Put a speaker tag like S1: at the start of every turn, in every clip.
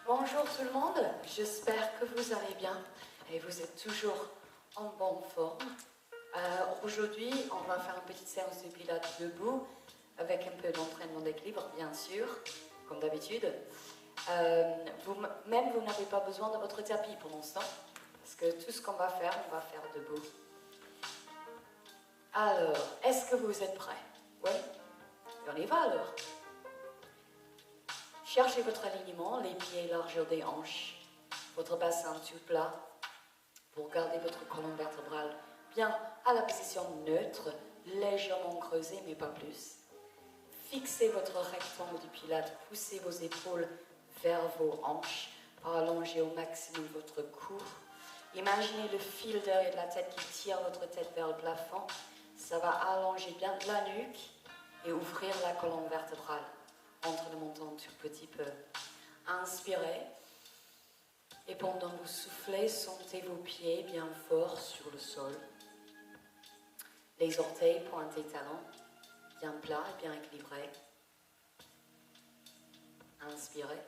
S1: Bonjour tout le monde, j'espère que vous allez bien et vous êtes toujours en bonne forme. Aujourd'hui, on va faire une petite séance de pilates debout avec un peu d'entraînement d'équilibre, bien sûr, comme d'habitude. Vous n'avez pas besoin de votre tapis pour l'instant, parce que tout ce qu'on va faire, on va faire debout. Alors, est-ce que vous êtes prêts? Oui? Et on y va alors. Cherchez votre alignement, les pieds largeur des hanches, votre bassin tout plat, pour garder votre colonne vertébrale bien à la position neutre, légèrement creusée mais pas plus. Fixez votre rectangle du pilate, poussez vos épaules vers vos hanches pour allonger au maximum votre cou. Imaginez le fil derrière de la tête qui tire votre tête vers le plafond. Ça va allonger bien la nuque et ouvrir la colonne vertébrale entre le montant tout petit peu. Inspirez. Et pendant que vous soufflez, sentez vos pieds bien forts sur le sol. Les orteils pointés talons, bien plats et bien équilibrés. Inspirez.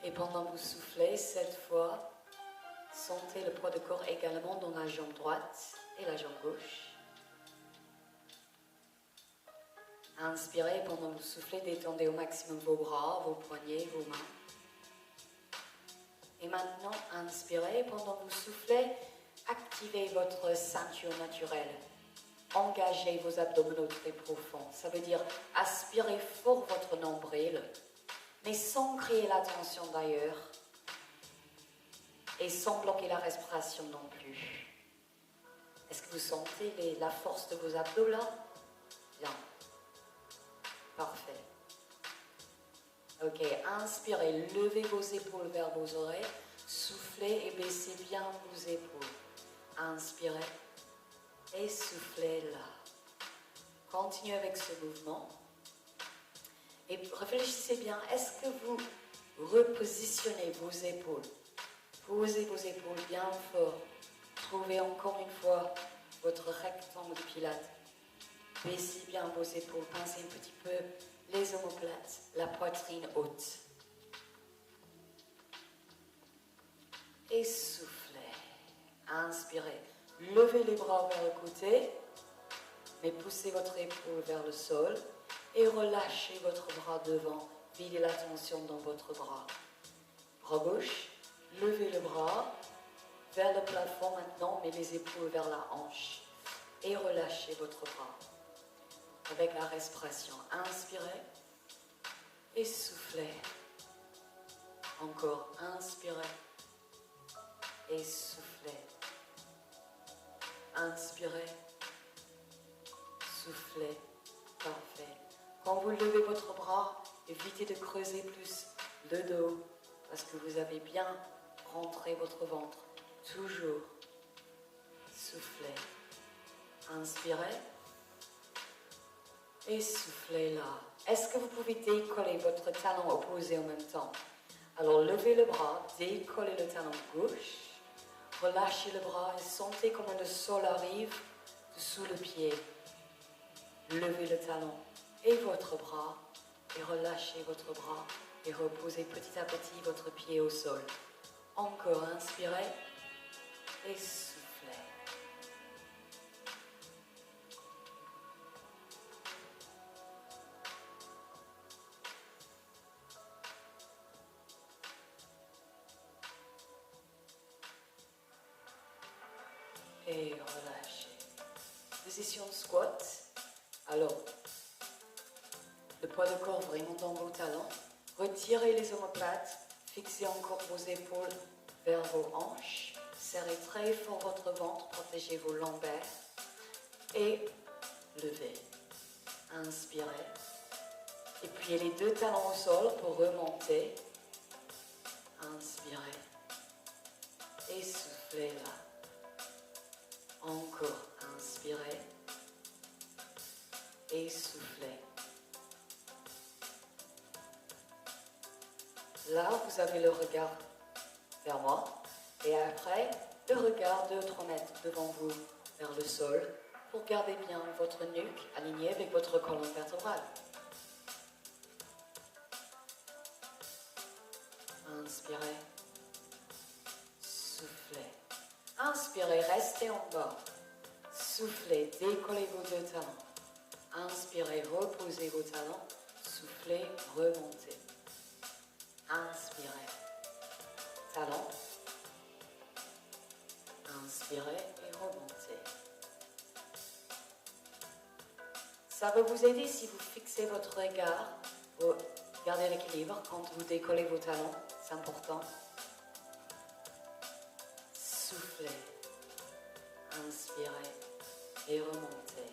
S1: Et pendant que vous soufflez, cette fois, sentez le poids de corps également dans la jambe droite et la jambe gauche. Inspirez, pendant que vous soufflez, détendez au maximum vos bras, vos poignets, vos mains. Et maintenant, inspirez, pendant que vous soufflez, activez votre ceinture naturelle. Engagez vos abdominaux très profonds. Ça veut dire aspirez fort votre nombril, mais sans créer la tension d'ailleurs. Et sans bloquer la respiration non plus. Est-ce que vous sentez la force de vos abdos là? Bien. Parfait. Ok, inspirez, levez vos épaules vers vos oreilles, soufflez et baissez bien vos épaules. Inspirez et soufflez là. Continuez avec ce mouvement. Et réfléchissez bien, est-ce que vous repositionnez vos épaules? Posez vos épaules bien fort. Trouvez encore une fois votre rectangle de pilate. Baissez bien vos épaules, pincez un petit peu les omoplates, la poitrine haute. Et soufflez. Inspirez. Levez les bras vers le côté, mais poussez votre épaule vers le sol et relâchez votre bras devant. Videz la tension dans votre bras. Bras gauche, levez le bras vers le plafond maintenant, mais les épaules vers la hanche. Et relâchez votre bras. Avec la respiration, inspirez et soufflez. Encore, inspirez et soufflez. Inspirez, soufflez. Parfait. Quand vous levez votre bras, évitez de creuser plus le dos parce que vous avez bien rentré votre ventre. Toujours. Soufflez. Inspirez. Et soufflez là. Est-ce que vous pouvez décoller votre talon opposé en même temps? Alors levez le bras, décollez le talon gauche, relâchez le bras et sentez comment le sol arrive dessous le pied. Levez le talon et votre bras et relâchez votre bras et reposez petit à petit votre pied au sol. Encore, inspirez et soufflez. Et relâchez. Position squat. Alors, le poids de corps vraiment dans vos talons. Retirez les omoplates. Fixez encore vos épaules vers vos hanches. Serrez très fort votre ventre. Protégez vos lombaires. Et levez. Inspirez. Et pliez les deux talons au sol pour remonter. Inspirez. Et soufflez là. Encore, inspirez et soufflez. Là, vous avez le regard vers moi et après, le regard 2-3 mètres devant vous vers le sol pour garder bien votre nuque alignée avec votre colonne vertébrale. Inspirez. Soufflez. Inspirez, restez en bas. Soufflez, décollez vos deux talons. Inspirez, reposez vos talons. Soufflez, remontez. Inspirez. Talons. Inspirez et remontez. Ça va vous aider si vous fixez votre regard. Vous gardez l'équilibre quand vous décollez vos talons. C'est important. Soufflez. Inspirez et remontez.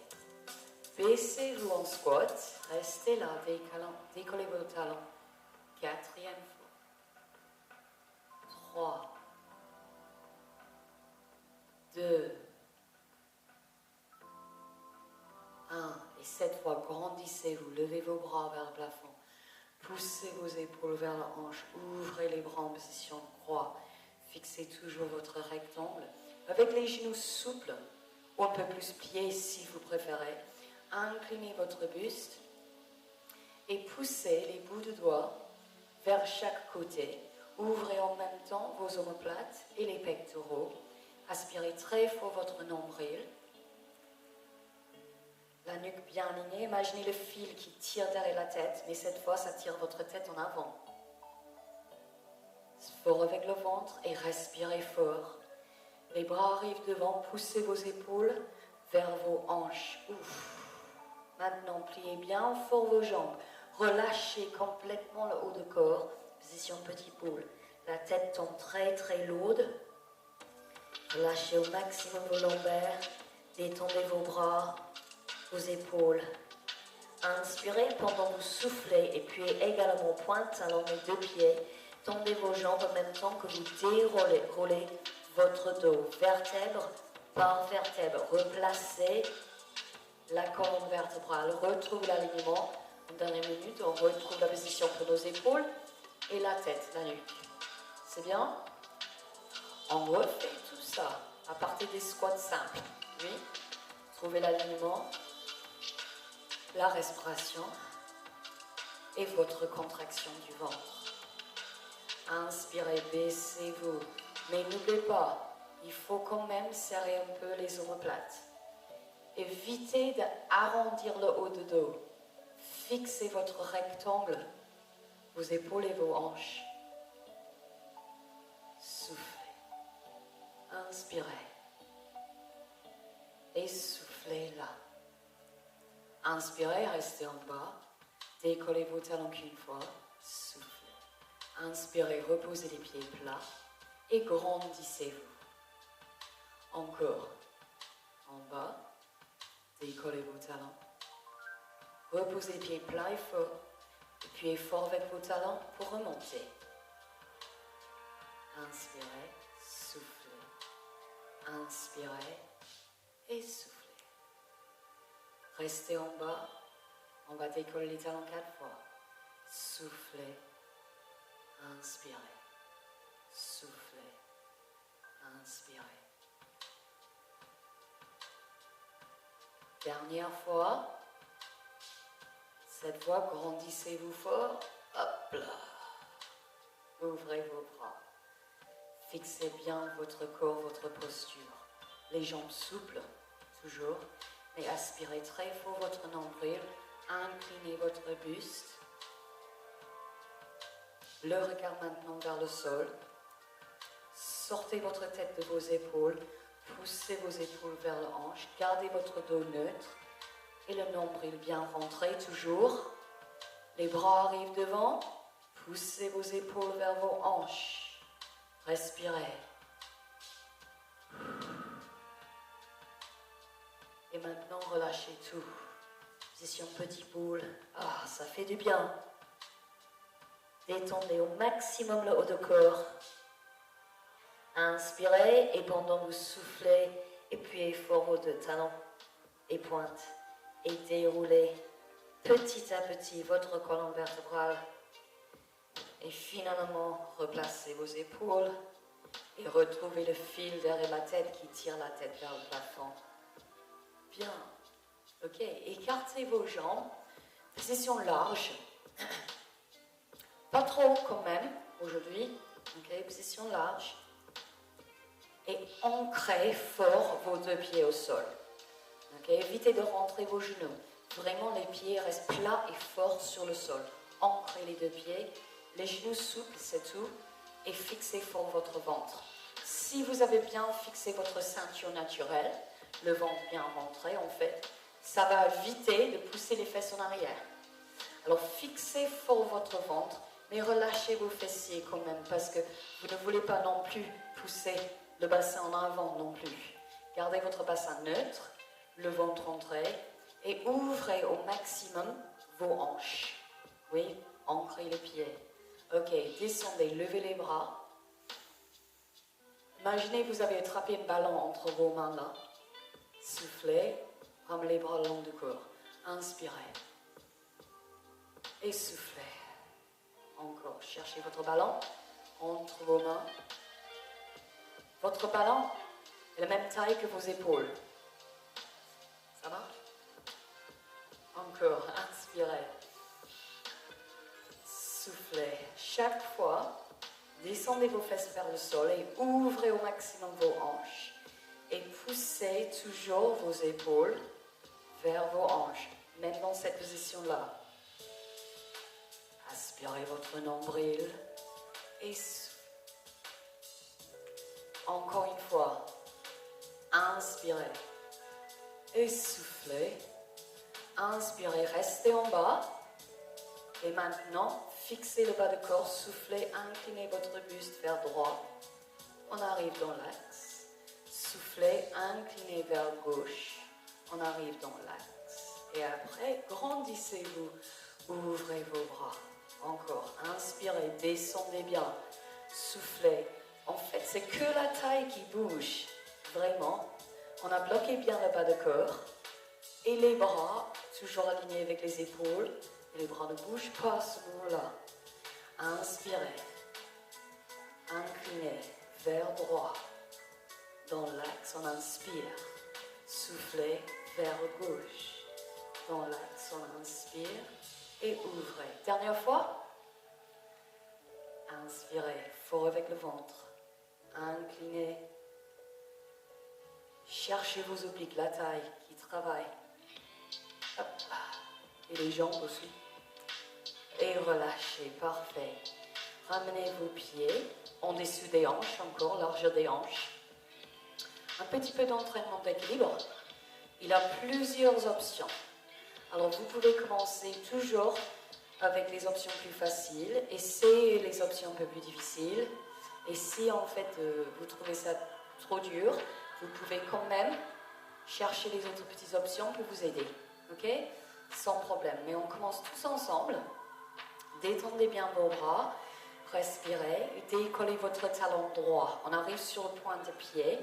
S1: Baissez-vous en squat. Restez là, décollez vos talons. 4e fois. 3. 2. 1. Et cette fois, grandissez-vous. Levez vos bras vers le plafond. Poussez vos épaules vers la hanche. Ouvrez les bras en position de croix. Fixez toujours votre rectangle. Avec les genoux souples, ou un peu plus pliés si vous préférez. Inclinez votre buste et poussez les bouts de doigts vers chaque côté. Ouvrez en même temps vos omoplates et les pectoraux. Aspirez très fort votre nombril. La nuque bien alignée. Imaginez le fil qui tire derrière la tête, mais cette fois, ça tire votre tête en avant. Fort avec le ventre et respirez fort. Les bras arrivent devant, poussez vos épaules vers vos hanches. Ouf. Maintenant, pliez bien fort vos jambes. Relâchez complètement le haut du corps. Position petit boule. La tête tombe très très lourde. Relâchez au maximum vos lombaires. Détendez vos bras, vos épaules. Inspirez pendant que vous soufflez et puis également pointe talon les deux pieds. Tendez vos jambes en même temps que vous déroulez votre dos. Vertèbre par vertèbre. Replacez la colonne vertébrale. Retrouve l'alignement. Une dernière minute, on retrouve la position pour nos épaules et la tête, la nuque. C'est bien? On refait tout ça à partir des squats simples. Oui. Trouvez l'alignement, la respiration et votre contraction du ventre. Inspirez, baissez-vous. Mais n'oubliez pas, il faut quand même serrer un peu les omoplates. Évitez d'arrondir le haut du dos. Fixez votre rectangle, vos épaules et vos hanches. Soufflez. Inspirez. Et soufflez là. Inspirez, restez en bas. Décollez vos talons qu'une fois. Soufflez. Inspirez, reposez les pieds plats. Et grandissez-vous. Encore. En bas. Décollez vos talons. Reposez les pieds plats et fort. Appuyez fort avec vos talons pour remonter. Inspirez, soufflez. Inspirez et soufflez. Restez en bas. On va décoller les talons 4 fois. Soufflez. Inspirez. Soufflez. Inspirez. Dernière fois. Cette fois, grandissez-vous fort. Hop là. Ouvrez vos bras. Fixez bien votre corps, votre posture. Les jambes souples, toujours. Mais aspirez très fort votre nombril. Inclinez votre buste. Le regard maintenant vers le sol. Sortez votre tête de vos épaules. Poussez vos épaules vers le hanche. Gardez votre dos neutre. Et le nombril bien rentré, toujours. Les bras arrivent devant. Poussez vos épaules vers vos hanches. Respirez. Et maintenant, relâchez tout. Position petit boule. Ah, ça fait du bien. Détendez au maximum le haut du corps. Inspirez et pendant que vous soufflez, appuyez fort vos deux talons et pointe. Et déroulez petit à petit votre colonne vertébrale. Et finalement, replacez vos épaules et retrouvez le fil derrière la tête qui tire la tête vers le plafond. Bien. Ok, écartez vos jambes. Position large. Pas trop quand même. aujourd'hui. Ok, position large. Et ancrez fort vos deux pieds au sol. Ok, évitez de rentrer vos genoux. Vraiment, les pieds restent plats et forts sur le sol. Ancrez les deux pieds, les genoux souples, c'est tout. Et fixez fort votre ventre. Si vous avez bien fixé votre ceinture naturelle, le ventre bien rentré en fait, ça va éviter de pousser les fesses en arrière. Alors fixez fort votre ventre, mais relâchez vos fessiers quand même, parce que vous ne voulez pas non plus pousser le bassin en avant non plus. Gardez votre bassin neutre, le ventre rentré, et ouvrez au maximum vos hanches. Oui, ancrez les pieds. Ok, descendez, levez les bras. Imaginez que vous avez attrapé un ballon entre vos mains là. Soufflez, ramenez les bras le long du corps. Inspirez. Et soufflez. Encore, cherchez votre ballon entre vos mains. Votre ballon est la même taille que vos épaules. Ça marche? Encore, inspirez. Soufflez. Chaque fois, descendez vos fesses vers le sol et ouvrez au maximum vos hanches. Et poussez toujours vos épaules vers vos hanches. Même dans cette position-là. Aspirez votre nombril et soufflez. Encore une fois. Inspirez. Et soufflez. Inspirez, restez en bas. Et maintenant, fixez le bas du corps, soufflez, inclinez votre buste vers droite. On arrive dans l'axe. Soufflez, inclinez vers gauche. On arrive dans l'axe. Et après, grandissez-vous. Ouvrez vos bras. Encore. Inspirez, descendez bien. Soufflez. En fait, c'est que la taille qui bouge. Vraiment. On a bloqué bien le bas du corps. Et les bras, toujours alignés avec les épaules. Et les bras ne bougent pas à ce moment-là. Inspirez. Inclinez vers droit. Dans l'axe, on inspire. Soufflez vers gauche. Dans l'axe, on inspire. Et ouvrez. Dernière fois. Inspirez. Fort avec le ventre. Inclinez. Cherchez vos obliques, la taille qui travaille. Hop. Et les jambes aussi. Et relâchez. Parfait. Ramenez vos pieds en dessous des hanches, encore, largeur des hanches. Un petit peu d'entraînement d'équilibre. Il a plusieurs options. Alors, vous pouvez commencer toujours avec les options plus faciles. Essayez les options un peu plus difficiles. Et si, en fait, vous trouvez ça trop dur, vous pouvez quand même chercher les autres petites options pour vous aider. OK? Sans problème. Mais on commence tous ensemble. Détendez bien vos bras. Respirez. Décollez votre talon droit. On arrive sur le point de pied.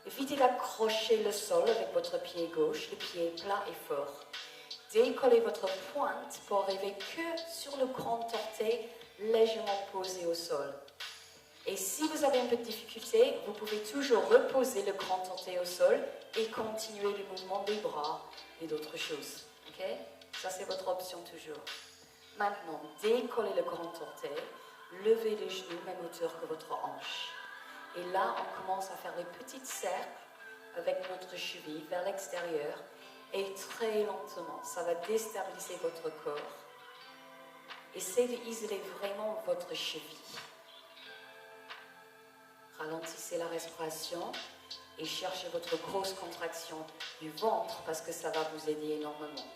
S1: Évitez d'accrocher le sol avec votre pied gauche, le pied plat et fort. Décollez votre pointe pour arriver que sur le grand orteil légèrement posé au sol. Et si vous avez un peu de difficulté, vous pouvez toujours reposer le grand orteil au sol et continuer le mouvement des bras et d'autres choses. Ok? Ça, c'est votre option toujours. Maintenant, décollez le grand orteil, levez les genoux, même hauteur que votre hanche. Et là, on commence à faire des petits cercles avec notre cheville vers l'extérieur. Et très lentement, ça va déstabiliser votre corps. Essayez d'isoler vraiment votre cheville. Ralentissez la respiration et cherchez votre grosse contraction du ventre parce que ça va vous aider énormément.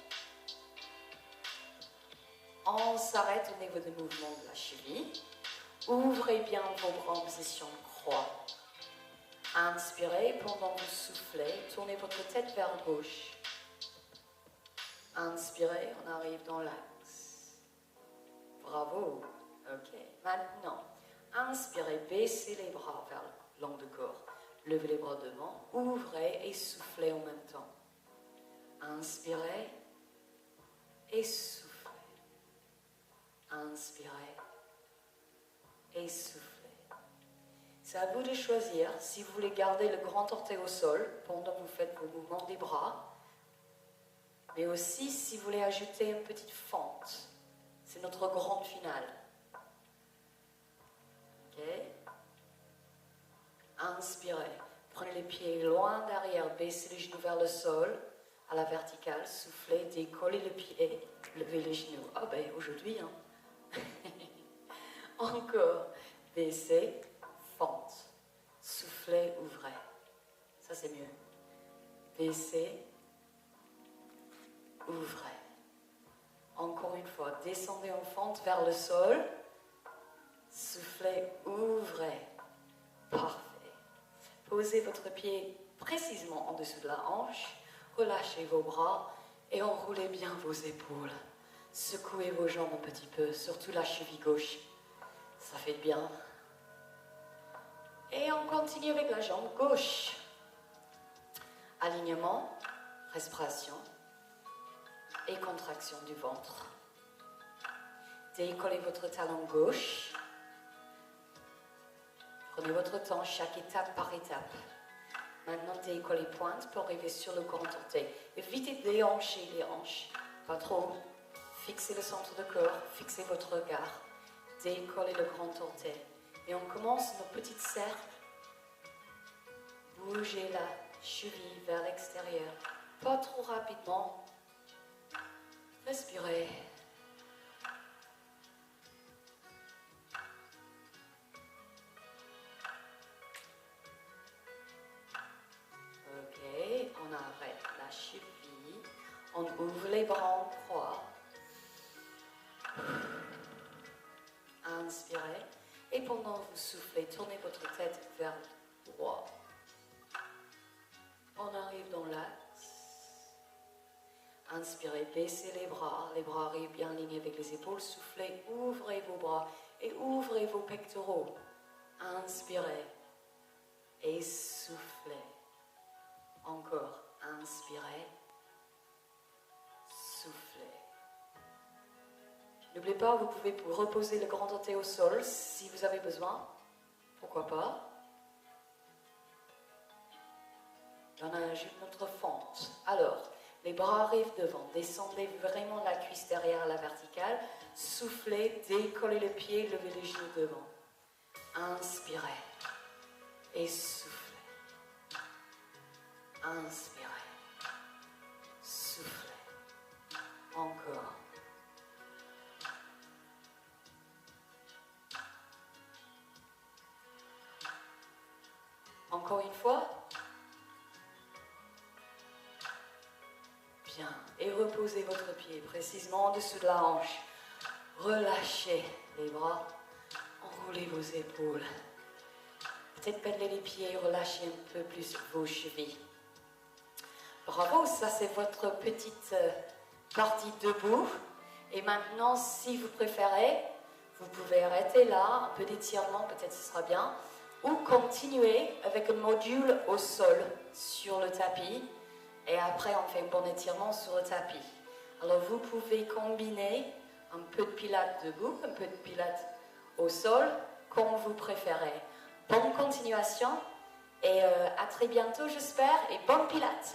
S1: On s'arrête au niveau du mouvement de la cheville. Ouvrez bien vos bras en position croix. Inspirez pendant que vous soufflez. Tournez votre tête vers gauche. Inspirez, on arrive dans l'axe. Bravo. Ok. Maintenant, inspirez, baissez les bras vers le long du corps. Levez les bras devant. Ouvrez et soufflez en même temps. Inspirez et soufflez. Inspirez et soufflez. C'est à vous de choisir si vous voulez garder le grand orteil au sol pendant que vous faites vos mouvements des bras, mais aussi si vous voulez ajouter une petite fente. C'est notre grande finale. Inspirez. Prenez les pieds loin derrière, baissez les genoux vers le sol, à la verticale, soufflez, décollez le pied, levez les genoux. Ah ben aujourd'hui, hein. Encore, baissez, fente, soufflez, ouvrez. Ça c'est mieux. Baissez, ouvrez. Encore une fois, descendez en fente vers le sol, soufflez, ouvrez. Parfait. Posez votre pied précisément en dessous de la hanche, relâchez vos bras et enroulez bien vos épaules. Secouez vos jambes un petit peu, surtout la cheville gauche. Ça fait bien. Et on continue avec la jambe gauche. Alignement, respiration et contraction du ventre. Décollez votre talon gauche. Prenez votre temps, chaque étape par étape. Maintenant, décollez pointe pour arriver sur le grand orteil. Évitez de déhancher les hanches. Pas trop. Fixez le centre du corps, fixez votre regard. Décollez le grand orteil. Et on commence nos petites cercles. Bougez la cheville vers l'extérieur. Pas trop rapidement. Respirez. Ok, on arrête la cheville. On ouvre les bras en croix. Inspirez. Et pendant que vous soufflez, tournez votre tête vers le droit. On arrive dans l'axe. Inspirez, baissez les bras arrivent bien alignés avec les épaules. Soufflez, ouvrez vos bras et ouvrez vos pectoraux. Inspirez et soufflez. Encore, inspirez, soufflez. N'oubliez pas, vous pouvez reposer le grand orteil au sol si vous avez besoin. Pourquoi pas? On ajoute notre fente. Alors, les bras arrivent devant. Descendez vraiment la cuisse derrière à la verticale. Soufflez, décollez le pied, levez les genoux devant. Inspirez et soufflez. Inspirez. Soufflez. Encore. Encore une fois. Bien. Et reposez votre pied précisément en dessous de la hanche. Relâchez les bras. Enroulez vos épaules. Peut-être pédalez les pieds et relâchez un peu plus vos chevilles. Bravo, ça c'est votre petite partie debout. Et maintenant, si vous préférez, vous pouvez arrêter là, un peu d'étirement, peut-être ce sera bien. Ou continuer avec un module au sol, sur le tapis. Et après, on fait un bon étirement sur le tapis. Alors, vous pouvez combiner un peu de pilates debout, un peu de pilates au sol, comme vous préférez. Bonne continuation et à très bientôt, j'espère, et bonne pilates!